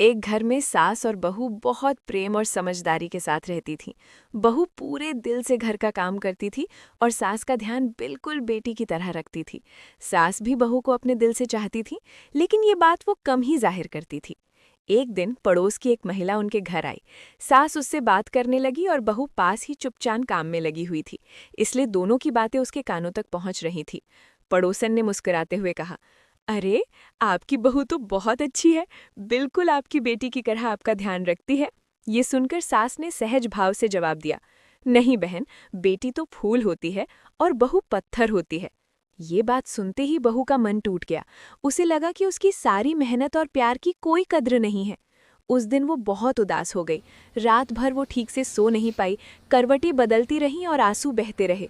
एक घर में सास और बहू बहुत प्रेम और समझदारी के साथ रहती थीं। बहू पूरे दिल से घर का काम करती थी और सास का ध्यान बिल्कुल बेटी की तरह रखती थी। सास भी बहू को अपने दिल से चाहती थी, लेकिन ये बात वो कम ही जाहिर करती थी। एक दिन पड़ोस की एक महिला उनके घर आई। सास उससे बात करने लगी और बहू पास ही चुपचाप काम में लगी हुई थी, इसलिए दोनों की बातें उसके कानों तक पहुंच रही थी। पड़ोसन ने मुस्कुराते हुए कहा, अरे, आपकी बहू तो बहुत अच्छी है, बिल्कुल आपकी बेटी की तरह आपका ध्यान रखती है। ये सुनकर सास ने सहज भाव से जवाब दिया, नहीं बहन, बेटी तो फूल होती है और बहू पत्थर होती है। ये बात सुनते ही बहू का मन टूट गया। उसे लगा कि उसकी सारी मेहनत और प्यार की कोई कद्र नहीं है। उस दिन वो बहुत उदास हो गई। रात भर वो ठीक से सो नहीं पाई, करवटें बदलती रहीं और आंसू बहते रहे।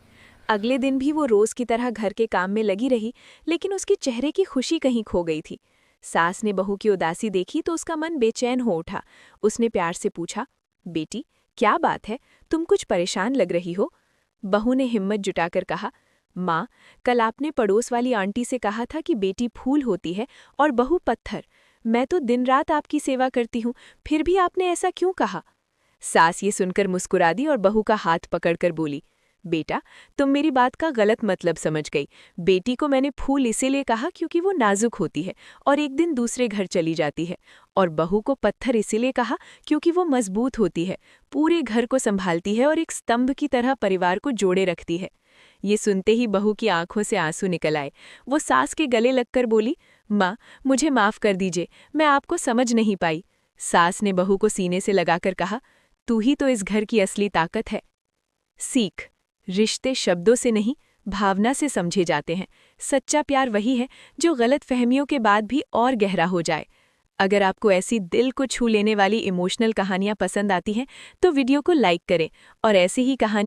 अगले दिन भी वो रोज की तरह घर के काम में लगी रही, लेकिन उसके चेहरे की खुशी कहीं खो गई थी। सास ने बहू की उदासी देखी तो उसका मन बेचैन हो उठा। उसने प्यार से पूछा, बेटी, क्या बात है, तुम कुछ परेशान लग रही हो। बहू ने हिम्मत जुटाकर कहा, माँ, कल आपने पड़ोस वाली आंटी से कहा था कि बेटी फूल होती है और बहू पत्थर। मैं तो दिन रात आपकी सेवा करती हूँ, फिर भी आपने ऐसा क्यों कहा। सास ये सुनकर मुस्कुरा दी और बहू का हाथ पकड़कर बोली, बेटा, तुम मेरी बात का गलत मतलब समझ गई। बेटी को मैंने फूल इसीलिए कहा क्योंकि वो नाजुक होती है और एक दिन दूसरे घर चली जाती है, और बहू को पत्थर इसीलिए कहा क्योंकि वो मजबूत होती है, पूरे घर को संभालती है और एक स्तंभ की तरह परिवार को जोड़े रखती है। ये सुनते ही बहू की आंखों से आंसू निकल आए। वो सास के गले लगकर बोली, माँ, मुझे माफ कर दीजिए, मैं आपको समझ नहीं पाई। सास ने बहू को सीने से लगाकर कहा, तू ही तो इस घर की असली ताकत है। सीख, रिश्ते शब्दों से नहीं, भावना से समझे जाते हैं। सच्चा प्यार वही है जो गलत फहमियों के बाद भी और गहरा हो जाए। अगर आपको ऐसी दिल को छू लेने वाली इमोशनल कहानियां पसंद आती हैं तो वीडियो को लाइक करें और ऐसी ही कहानी